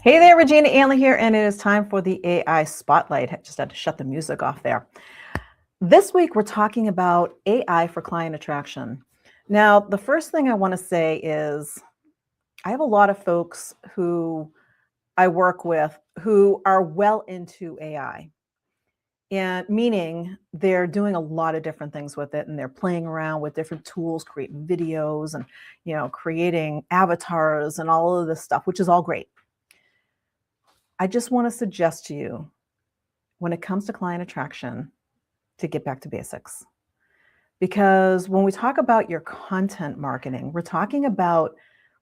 Hey there, Regina Antley here, and it is time for the AI Spotlight. I just had to shut the music off there. This week, we're talking about AI for client attraction. Now, the first thing I want to say is I have a lot of folks who I work with who are well into AI, and meaning they're doing a lot of different things with it, and they're playing around with different tools, creating videos and creating avatars and all of this stuff, which is all great. I just want to suggest to you, when it comes to client attraction, to get back to basics. Because when we talk about your content marketing, we're talking about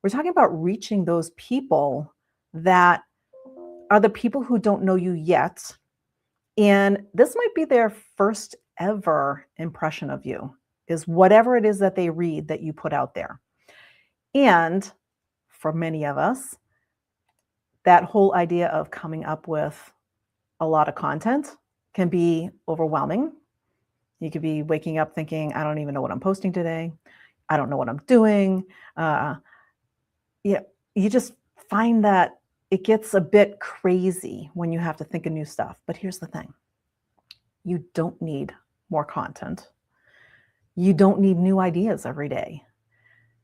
reaching those people that are the people who don't know you yet. And this might be their first ever impression of you, is whatever it is that they read that you put out there. And for many of us, that whole idea of coming up with a lot of content can be overwhelming. You could be waking up thinking, I don't even know what I'm posting today. I don't know what I'm doing. You just find that it gets a bit crazy when you have to think of new stuff. But here's the thing. You don't need more content. You don't need new ideas every day.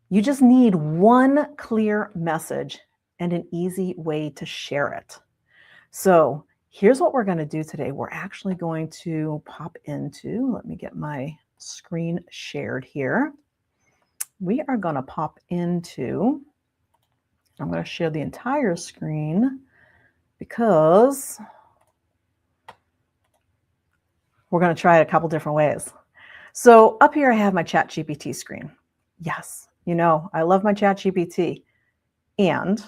You just need one clear message and an easy way to share it. So here's what we're going to do today. We're actually going to pop into, let me get my screen shared here. We are going to pop into, I'm going to share the entire screen because we're going to try it a couple different ways. So up here I have my ChatGPT screen. Yes, I love my ChatGPT. And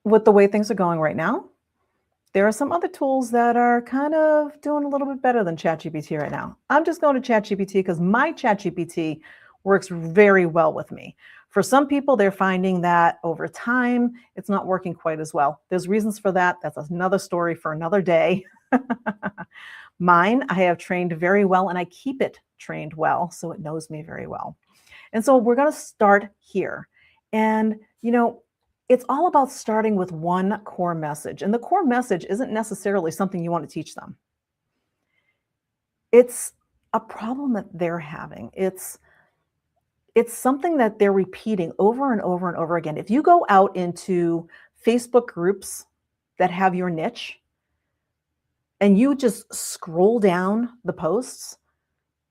with the way things are going right now, there are some other tools that are kind of doing a little bit better than ChatGPT right now. I'm just going to ChatGPT because my ChatGPT works very well with me. For some people, they're finding that over time, it's not working quite as well. There's reasons for that. That's another story for another day. Mine, I have trained very well, and I keep it trained well, so it knows me very well. And so we're going to start here. And, it's all about starting with one core message. And the core message isn't necessarily something you want to teach them. It's a problem that they're having. It's something that they're repeating over and over and over again. If you go out into Facebook groups that have your niche and you just scroll down the posts,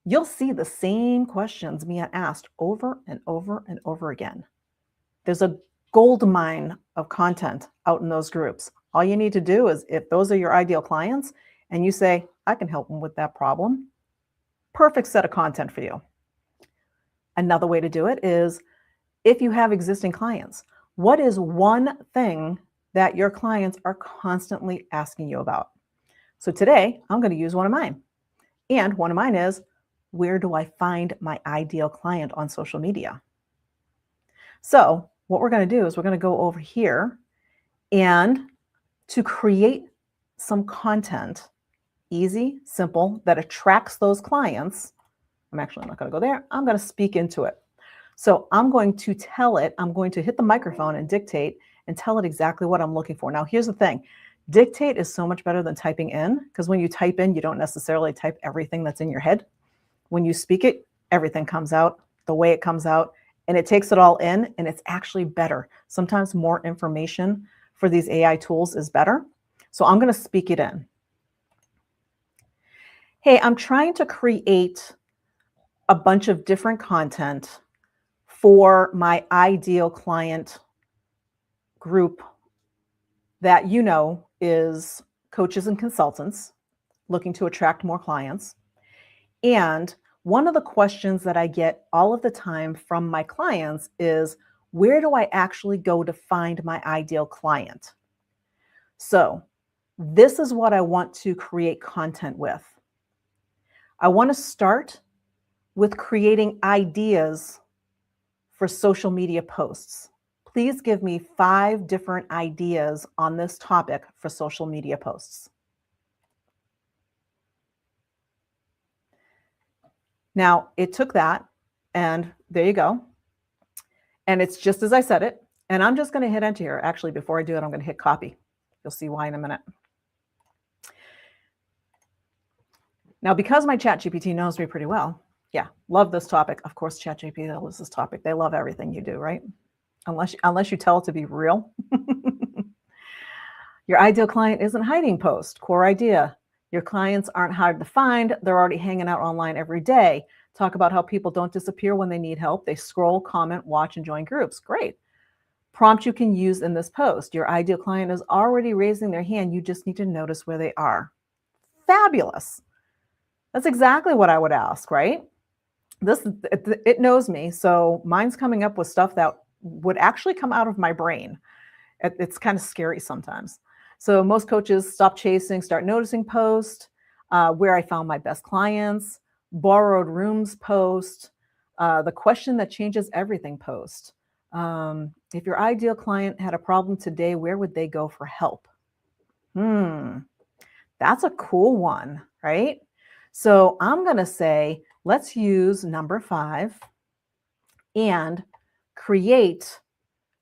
you'll see the same questions being asked over and over and over again. There's a gold mine of content out in those groups. All you need to do is, if those are your ideal clients and you say, I can help them with that problem, perfect set of content for you. Another way to do it is, if you have existing clients, what is one thing that your clients are constantly asking you about? So today, I'm going to use one of mine. And one of mine is, where do I find my ideal client on social media? So what we're going to do is we're going to go over here, and to create some content, easy, simple, that attracts those clients, I'm actually not going to go there. I'm going to speak into it. So I'm going to tell it, I'm going to hit the microphone and dictate and tell it exactly what I'm looking for. Now, here's the thing. Dictate is so much better than typing in, because when you type in, you don't necessarily type everything that's in your head. When you speak it, everything comes out the way it comes out, and it takes it all in, and it's actually better. Sometimes more information for these AI tools is better. So I'm going to speak it in. Hey, I'm trying to create a bunch of different content for my ideal client group that is coaches and consultants looking to attract more clients. And one of the questions that I get all of the time from my clients is, where do I actually go to find my ideal client? So this is what I want to create content with. I want to start with creating ideas for social media posts. Please give me 5 different ideas on this topic for social media posts. Now, it took that, and there you go. And it's just as I said it, And I'm just going to hit enter here. Actually, before I do it, I'm going to hit copy. You'll see why in a minute. Now, because my ChatGPT knows me pretty well, yeah, love this topic. Of course, ChatGPT loves this topic. They love everything you do, right? Unless you tell it to be real. Your ideal client isn't hiding post. Core idea. Your clients aren't hard to find. They're already hanging out online every day. Talk about how people don't disappear when they need help. They scroll, comment, watch, and join groups. Great. Prompt you can use in this post. Your ideal client is already raising their hand. You just need to notice where they are. Fabulous. That's exactly what I would ask, right? It knows me, so mine's coming up with stuff that would actually come out of my brain. It's kind of scary sometimes. So most coaches stop chasing, start noticing post, where I found my best clients, borrowed rooms post, the question that changes everything post. If your ideal client had a problem today, where would they go for help? That's a cool one, right? So I'm going to say, let's use number 5 and create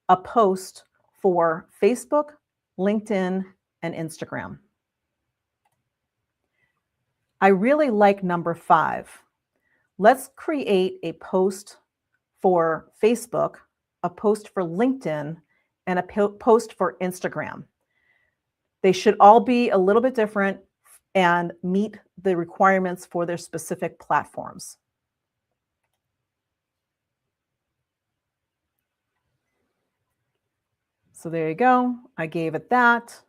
a post for Facebook, LinkedIn, and Instagram. I really like number 5. Let's create a post for Facebook, a post for LinkedIn, and a post for Instagram. They should all be a little bit different and meet the requirements for their specific platforms. So there you go. I gave it that.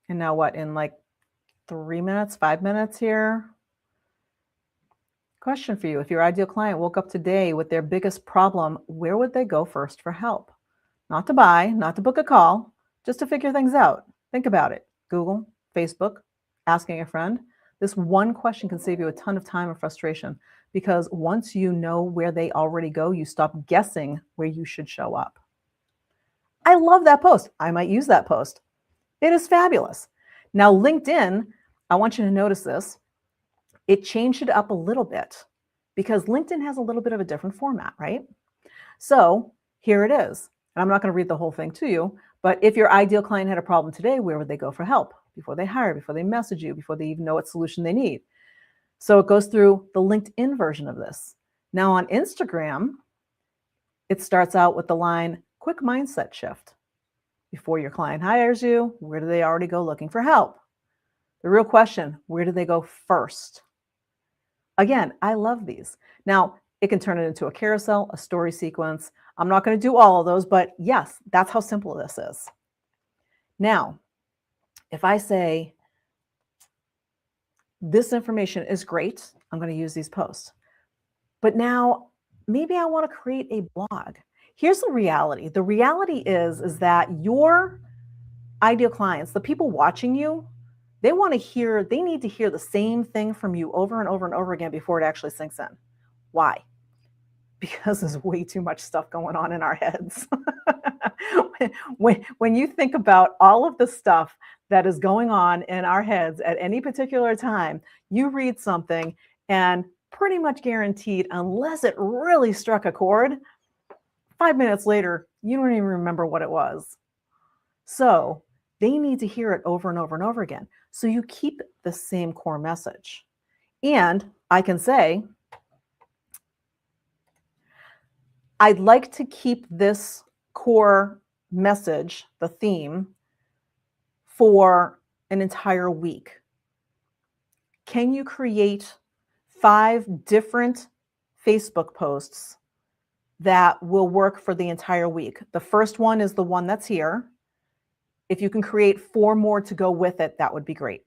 And now what, in like 3 minutes, 5 minutes here? Question for you. If your ideal client woke up today with their biggest problem, where would they go first for help? Not to buy, not to book a call, just to figure things out. Think about it. Google, Facebook, asking a friend. This one question can save you a ton of time and frustration, because once you know where they already go, you stop guessing where you should show up. I love that post. I might use that post. It is fabulous. Now, LinkedIn, I want you to notice this. It changed it up a little bit because LinkedIn has a little bit of a different format, right? So here it is. And I'm not going to read the whole thing to you, but if your ideal client had a problem today, where would they go for help? Before they hire, before they message you, before they even know what solution they need. So it goes through the LinkedIn version of this. Now on Instagram, it starts out with the line, quick mindset shift. Before your client hires you, where do they already go looking for help? The real question, where do they go first? Again, I love these. Now, it can turn it into a carousel, a story sequence. I'm not going to do all of those, but yes, that's how simple this is. Now, if I say, this information is great, I'm going to use these posts. But now, maybe I want to create a blog. Here's the reality. The reality is that your ideal clients, the people watching you, they need to hear the same thing from you over and over and over again before it actually sinks in. Why? Because there's way too much stuff going on in our heads. when you think about all of the stuff that is going on in our heads at any particular time, you read something and pretty much guaranteed, unless it really struck a chord, 5 minutes later, you don't even remember what it was. So they need to hear it over and over and over again. So you keep the same core message. And I can say, I'd like to keep this core message, the theme, for an entire week. Can you create 5 different Facebook posts that will work for the entire week? The first one is the one that's here. If you can create 4 more to go with it, that would be great.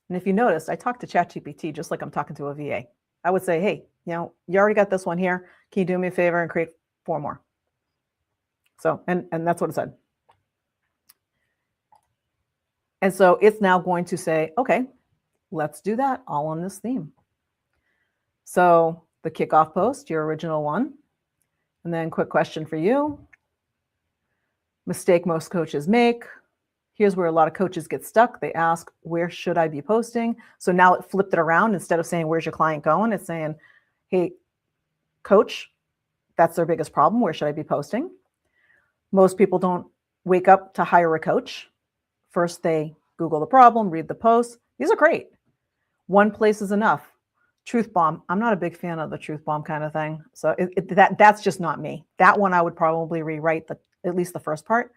And if you notice, I talk to ChatGPT just like I'm talking to a VA. I would say, hey, you already got this one here. Can you do me a favor and create 4 more? So, and that's what it said. And so it's now going to say, okay, let's do that all on this theme. So the kickoff post, your original one. And then quick question for you. Mistake most coaches make. Here's where a lot of coaches get stuck. They ask, where should I be posting? So now it flipped it around. Instead of saying, where's your client going? It's saying, hey, coach, that's their biggest problem. Where should I be posting? Most people don't wake up to hire a coach. First, they Google the problem, read the post. These are great. One place is enough. Truth bomb. I'm not a big fan of the truth bomb kind of thing. So that's just not me. That one I would probably rewrite at least the first part.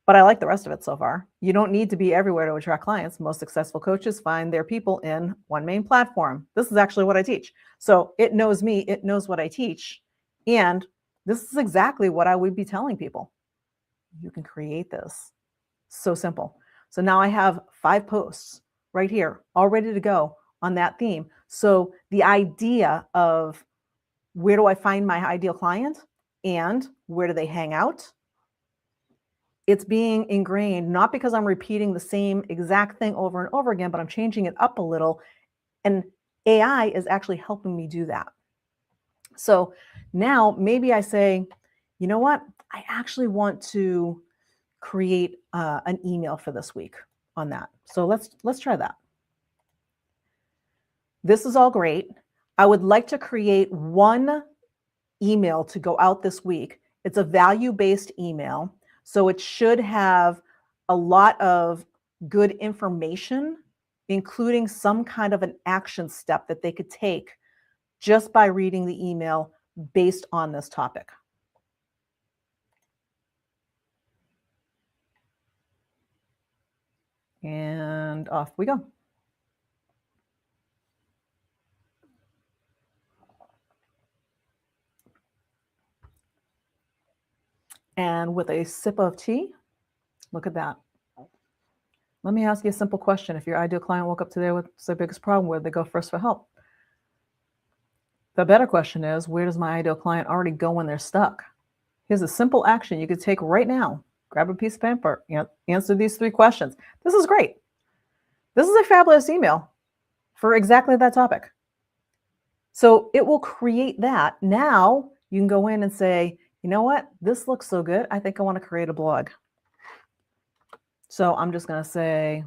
But I like the rest of it so far. You don't need to be everywhere to attract clients. Most successful coaches find their people in one main platform. This is actually what I teach. So it knows me, it knows what I teach. And this is exactly what I would be telling people. You can create this. So simple. So now I have 5 posts right here, all ready to go on that theme. So the idea of where do I find my ideal client and where do they hang out? It's being ingrained, not because I'm repeating the same exact thing over and over again, but I'm changing it up a little. And AI is actually helping me do that. So now maybe I say, you know what? I actually want to create an email for this week on that. So let's try that. This is all great. I would like to create one email to go out this week. It's a value-based email. So it should have a lot of good information, including some kind of an action step that they could take just by reading the email based on this topic. And off we go. And with a sip of tea, look at that. Let me ask you a simple question. If your ideal client woke up today with their biggest problem, where they go first for help? The better question is, where does my ideal client already go when they're stuck? Here's a simple action you could take right now. Grab a piece of paper, answer these 3 questions. This is great. This is a fabulous email for exactly that topic. So it will create that. Now you can go in and say, you know what? This looks so good. I think I want to create a blog. So I'm just going to say,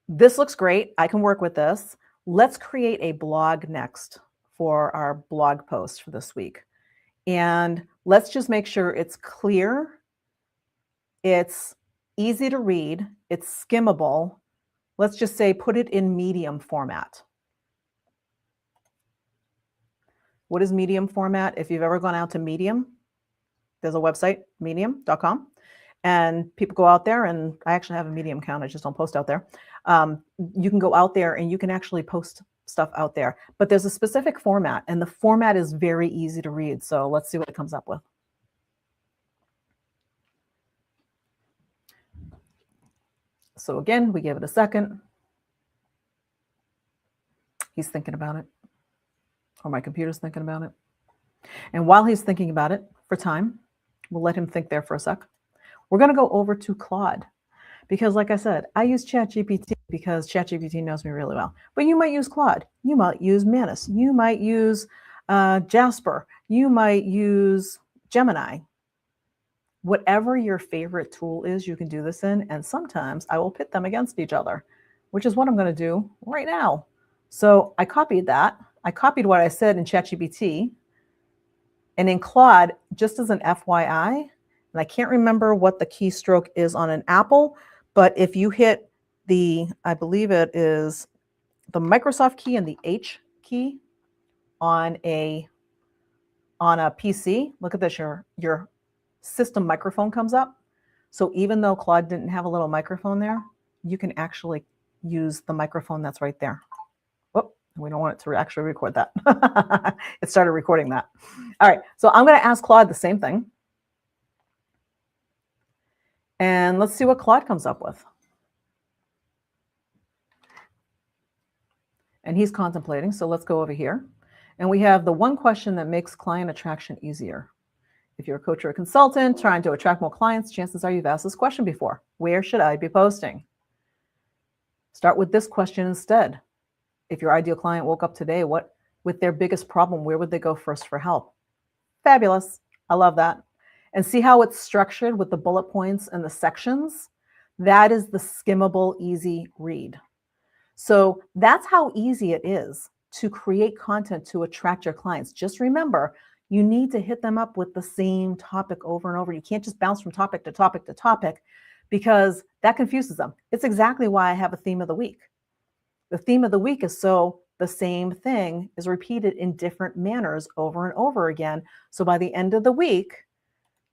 this looks great. I can work with this. Let's create a blog next for our blog post for this week. And let's just make sure it's clear, it's easy to read, it's skimmable. Let's just say put it in medium format. What is medium format? If you've ever gone out to Medium, there's a website, medium.com. And people go out there, and I actually have a Medium account. I just don't post out there. You can go out there and you can actually post stuff out there. But there's a specific format, and the format is very easy to read. So let's see what it comes up with. So again, we give it a second. He's thinking about it, or my computer's thinking about it. And while he's thinking about it for time, we'll let him think there for a sec. We're going to go over to Claude because, like I said, I use ChatGPT because ChatGPT knows me really well. But you might use Claude. You might use Manus. You might use Jasper. You might use Gemini. Whatever your favorite tool is, you can do this in. And sometimes I will pit them against each other, which is what I'm going to do right now. So I copied that. I copied what I said in ChatGPT. And in Claude, just as an FYI, and I can't remember what the keystroke is on an Apple, but if you hit I believe it is the Microsoft key and the H key on a PC, look at this, your system microphone comes up. So even though Claude didn't have a little microphone there, you can actually use the microphone that's right there. Whoop, we don't want it to actually record that. It started recording that. All right, so I'm going to ask Claude the same thing. And let's see what Claude comes up with. And he's contemplating, so let's go over here. And we have the one question that makes client attraction easier. If you're a coach or a consultant trying to attract more clients, chances are you've asked this question before. Where should I be posting? Start with this question instead. If your ideal client woke up today, with their biggest problem, where would they go first for help? Fabulous. I love that. And see how it's structured with the bullet points and the sections? That is the skimmable, easy read. So that's how easy it is to create content to attract your clients. Just remember, you need to hit them up with the same topic over and over. You can't just bounce from topic to topic to topic because that confuses them. It's exactly why I have a theme of the week. The theme of the week is so the same thing is repeated in different manners over and over again. So by the end of the week,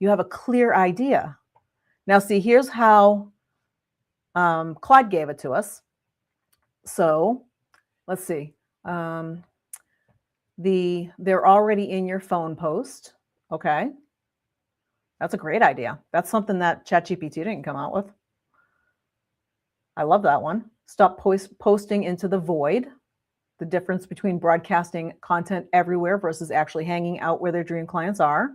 you have a clear idea. Now, see, here's how Claude gave it to us. So let's see. They're already in your phone post. Okay. That's a great idea. That's something that ChatGPT didn't come out with. I love that one. Stop posting into the void. The difference between broadcasting content everywhere versus actually hanging out where their dream clients are.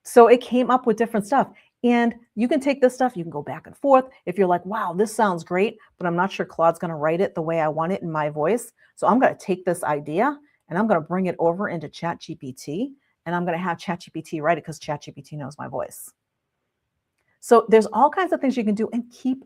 So it came up with different stuff. And you can take this stuff, you can go back and forth. If you're like, wow, this sounds great, but I'm not sure Claude's going to write it the way I want it in my voice. So I'm going to take this idea and I'm going to bring it over into ChatGPT and I'm going to have ChatGPT write it because ChatGPT knows my voice. So there's all kinds of things you can do and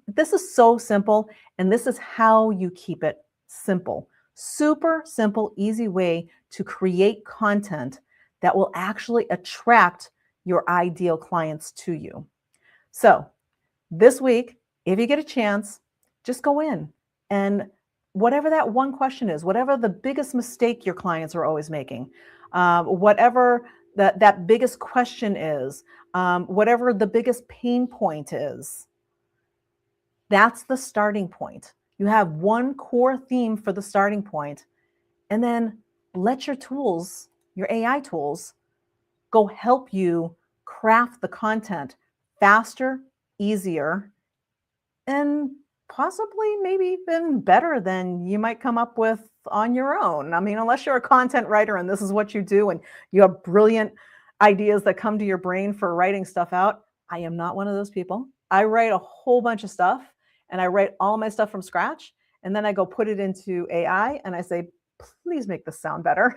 this is so simple. And this is how you keep it simple. Super simple, easy way to create content that will actually attract your ideal clients to you. So this week, if you get a chance, just go in and whatever that one question is, whatever the biggest mistake your clients are always making, whatever that biggest question is, whatever the biggest pain point is, that's the starting point. You have one core theme for the starting point, and then let your tools, your AI tools, go help you craft the content faster, easier, and possibly maybe even better than you might come up with on your own. I mean, unless you're a content writer and this is what you do and you have brilliant ideas that come to your brain for writing stuff out. I am not one of those people. I write a whole bunch of stuff and I write all my stuff from scratch. And then I go put it into AI and I say, please make this sound better.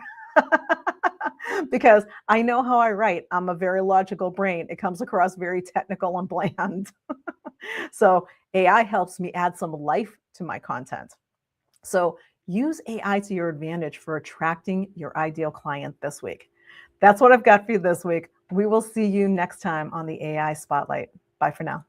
Because I know how I write. I'm a very logical brain. It comes across very technical and bland. So AI helps me add some life to my content. So use AI to your advantage for attracting your ideal client this week. That's what I've got for you this week. We will see you next time on the AI Spotlight. Bye for now.